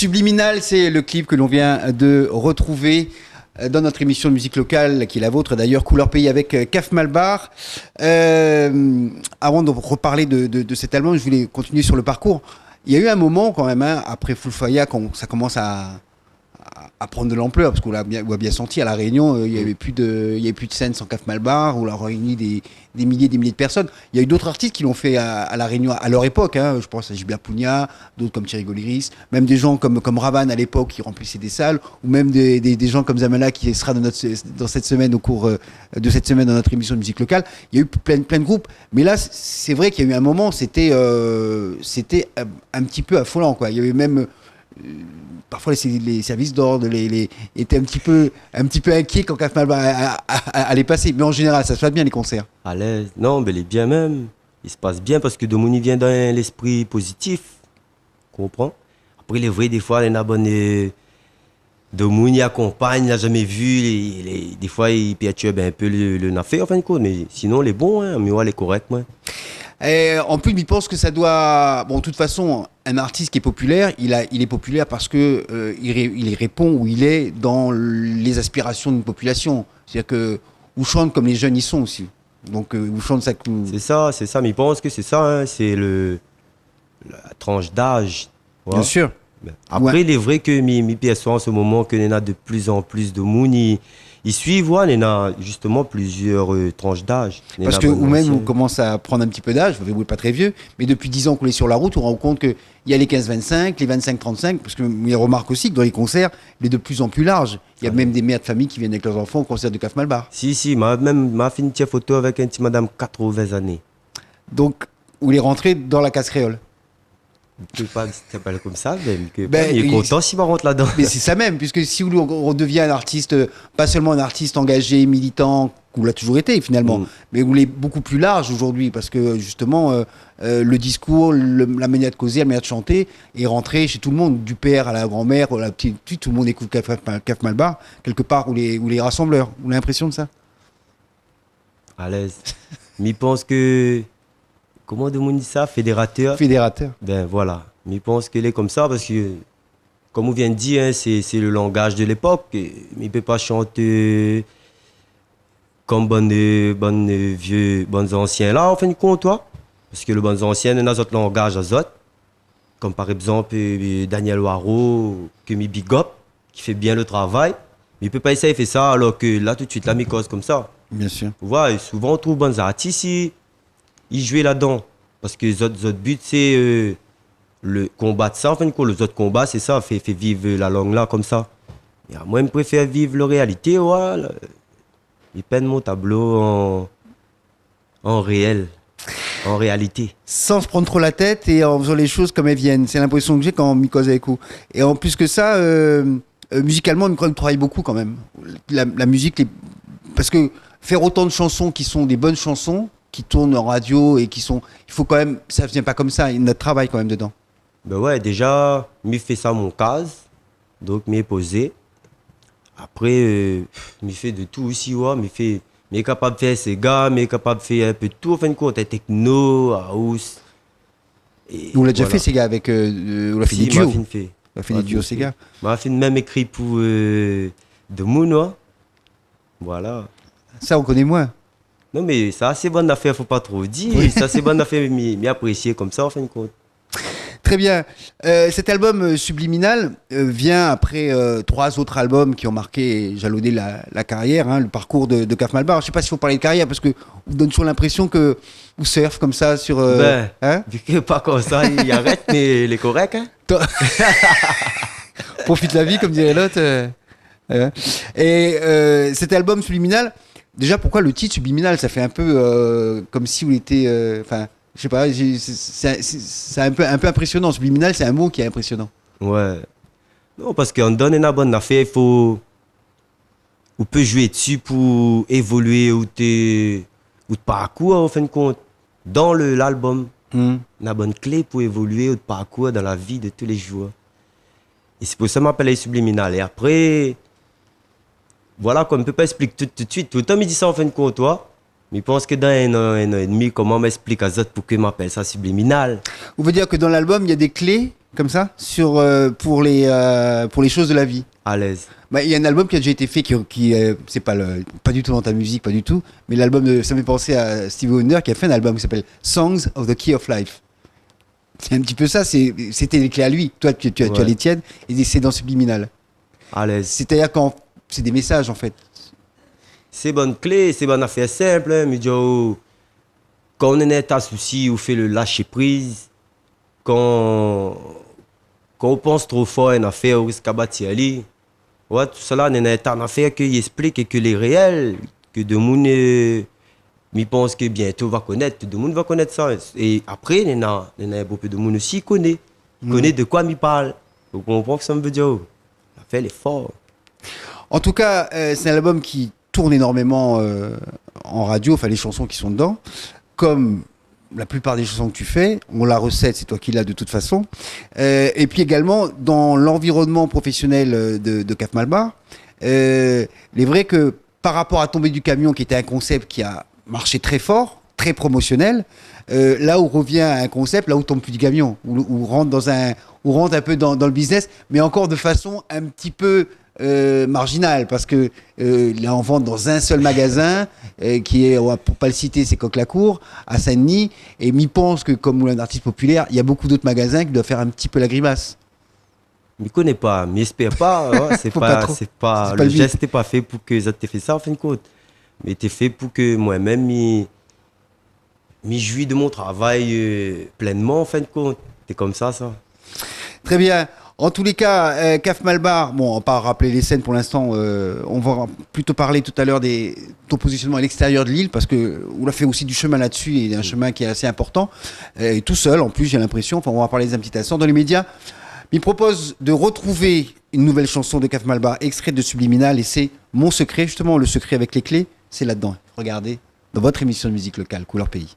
Subliminal, c'est le clip que l'on vient de retrouver dans notre émission de musique locale, qui est la vôtre d'ailleurs, Couleur Pays avec Caf Malbar. Avant de reparler de cet album, je voulais continuer sur le parcours. Il y a eu un moment quand même, hein, après Full Faya, quand ça commence à prendre de l'ampleur, parce qu'on l'a bien senti à La Réunion, il n'y avait plus de scène sans Caf Malbar, où on a réuni des milliers de personnes. Il y a eu d'autres artistes qui l'ont fait à La Réunion à leur époque, hein. Je pense à Gilbert Pugna, d'autres comme Thierry Goliris, même des gens comme Ravan à l'époque qui remplissaient des salles, ou même des gens comme Zamala qui sera dans cette semaine, au cours de cette semaine dans notre émission de musique locale. Il y a eu plein de groupes, mais là c'est vrai qu'il y a eu un moment, c'était un petit peu affolant, quoi. Il y avait même parfois les services d'ordre étaient un petit peu inquiets quand Caf Malbar allait passer, mais en général ça se passe bien les concerts. À l'aise, non, mais il est bien même. Il se passe bien parce que Domouni vient dans l'esprit positif. Comprends? Après, il est vrai, des fois, il y a bonne. Domouni accompagne, il n'a jamais vu. Des fois, il perturbe un peu le nafé, en fin de compte. Mais sinon, il est bon, hein, mais ouais, il est correct, ouais. Et en plus, il pense que ça doit. Bon, de toute façon, un artiste qui est populaire, il est populaire parce que il répond où il est dans les aspirations d'une population. C'est-à-dire que vous chante comme les jeunes y sont aussi. Donc, vous chante ça. C'est ça. Mais il pense que c'est ça, hein, c'est la tranche d'âge. Ouais. Bien sûr. Après, ouais. Il est vrai que mes pièces en ce moment, que y a de plus en plus de monde. Ils suivent, ouais, il y a justement plusieurs tranches d'âge. Parce que vous-même, vous commencez à prendre un petit peu d'âge, vous n'êtes pas très vieux, mais depuis 10 ans qu'on est sur la route, on rend compte qu'il y a les 15-25, les 25-35, parce qu'il remarque aussi que dans les concerts, il est de plus en plus large. Il y a même des mères de famille qui viennent avec leurs enfants au concert de Caf Malbar. Si, m'a fait une petite photo avec une petite madame 80 années. Donc, vous les rentrez dans la casse créole. C'est pas comme ça, même. Il est content s'il rentre là-dedans. Mais c'est ça même, puisque si vous redevient un artiste, pas seulement un artiste engagé, militant, vous l'a toujours été finalement, mais vous l'êtes beaucoup plus large aujourd'hui, parce que justement, le discours, la manière de causer, la manière de chanter est rentré chez tout le monde, du père à la grand-mère, à la petite, tout le monde écoute Caf Malbar, quelque part, ou les rassembleurs. Vous avez l'impression de ça? À l'aise. Mais il pense que. Comment on dit ça? Fédérateur. Ben voilà. Mais je pense qu'il est comme ça parce que, comme on vient de dire, hein, c'est le langage de l'époque. Mais il ne peut pas chanter comme bonnes anciens là, en fin de compte, toi. Parce que les bonnes anciens, il y a d'autres langages à autres. Comme par exemple Daniel Waro, que mi big up, qui fait bien le travail. Mais il ne peut pas essayer de faire ça alors que là, tout de suite, là, il cause comme ça. Bien sûr. Ouais, souvent, on trouve bons artistes ici. Ils jouaient là-dedans. Parce que les autres buts, c'est le combat de ça. En fin de compte, les autres combats, c'est ça, fait vivre la langue là, comme ça. Et moi, je préfère vivre la réalité. Ouais, je peine mon tableau en réel, en réalité. Sans se prendre trop la tête et en faisant les choses comme elles viennent. C'est l'impression que j'ai quand on cause avec vous. Et en plus que ça, musicalement, on travaille beaucoup quand même. La musique, parce que faire autant de chansons qui sont des bonnes chansons, qui tournent en radio et qui sont... Il faut quand même... Ça ne vient pas comme ça, il y a notre travail quand même dedans. Ben ouais, déjà, je fais ça mon case, donc je posé. Après, je fais de tout aussi, ouais, je suis capable de faire ces gars, je suis capable de faire un peu de tout, en fin de compte, techno, house. Vous l'avez déjà fait, ces gars, avec... vous l'avez fait des duos. Vous l'avez fait des duos, ces gars. Je fait même écrit pour The Moon, ouais. Voilà. Ça, on connaît moins. Non, mais ça, c'est bonne affaire, faut pas trop dire. Oui. Ça, c'est bonne affaire, mais apprécier comme ça, en fin de compte. Très bien. Cet album Subliminal vient après 3 autres albums qui ont marqué et jalonné la carrière, hein, le parcours de Caf Malbar. Je ne sais pas s'il faut parler de carrière, parce que vous donne toujours l'impression que vous surfez comme ça sur... hein, vu que pas comme ça, il arrête, mais il est correct. Hein. Profite la vie, comme dirait l'autre. Et cet album Subliminal... Déjà, pourquoi le titre Subliminal? Ça fait un peu comme si vous étiez... Enfin, je sais pas, c'est un peu impressionnant. Subliminal, c'est un mot qui est impressionnant. Ouais. Non, parce qu'on donne une bonne affaire, il faut... On peut jouer dessus pour évoluer ou te parcours, en fin de compte. Dans l'album, on a une bonne clé pour évoluer ou te parcours dans la vie de tous les jours. Et c'est pour ça que je m'appelle Subliminal. Et après... Voilà, comme on ne peut pas expliquer tout de suite. Tout le temps, il dit ça en fin de compte, toi. Mais je pense que dans un an et demi, comment m'explique à Zot pour que je m'appelle ça Subliminal? Vous veut dire que dans l'album, il y a des clés comme ça, pour les choses de la vie. À l'aise. Bah, il y a un album qui a déjà été fait c'est pas du tout dans ta musique, pas du tout, mais ça me fait penser à Stevie Wonder qui a fait un album qui s'appelle Songs of the Key of Life. C'est un petit peu ça, c'était les clés à lui. Toi, tu as les tiennes et c'est dans Subliminal. À l'aise. C'est-à-dire quand c'est des messages en fait. C'est bonne clé, c'est bonne affaire simple, hein, mais quand on est à souci, on fait le lâcher prise. Quand on pense trop fort à une affaire, on risque à bâtir ali. Ouais, tout cela n'est pas une affaire qui explique et que les réels, que de monde me pense que bientôt va connaître, tout le monde va connaître ça. Et après, il y a beaucoup de monde aussi qui connaît de quoi me parle. Donc on comprend que ça me veut dire, oh, l'affaire est forte. En tout cas, c'est un album qui tourne énormément en radio, enfin les chansons qui sont dedans, comme la plupart des chansons que tu fais, la recette, c'est toi qui l'as de toute façon. Et puis également, dans l'environnement professionnel de Caf Malbar, il est vrai que par rapport à Tomber du camion, qui était un concept qui a marché très fort, très promotionnel, là où revient un concept, là où tombe plus du camion, où rentre un peu dans le business, mais encore de façon un petit peu marginal parce que là on vend dans un seul magasin qui est, pour pas le citer, c'est Coq-la-Cour à Saint-Denis, et m'y pense que comme un artiste populaire, il y a beaucoup d'autres magasins qui doivent faire un petit peu la grimace. Je ne connais pas, mais j'espère pas. Ouais, le geste n'est pas fait pour que ça t'ait fait ça en fin de compte, mais t'es fait pour que moi-même m'y jouis de mon travail pleinement en fin de compte. C'est comme ça. Très bien. En tous les cas, Caf Malbar, bon, on va pas rappeler les scènes pour l'instant, on va plutôt parler tout à l'heure de ton positionnement à l'extérieur de l'île, parce que on a fait aussi du chemin là-dessus, et un chemin qui est assez important, et tout seul en plus, j'ai l'impression, enfin on va parler des petits instants. Dans les médias, il propose de retrouver une nouvelle chanson de Caf Malbar, extraite de Subliminal, et c'est Mon Secret, justement le secret avec les clés, c'est là-dedans. Regardez, dans votre émission de musique locale, Couleur Pays.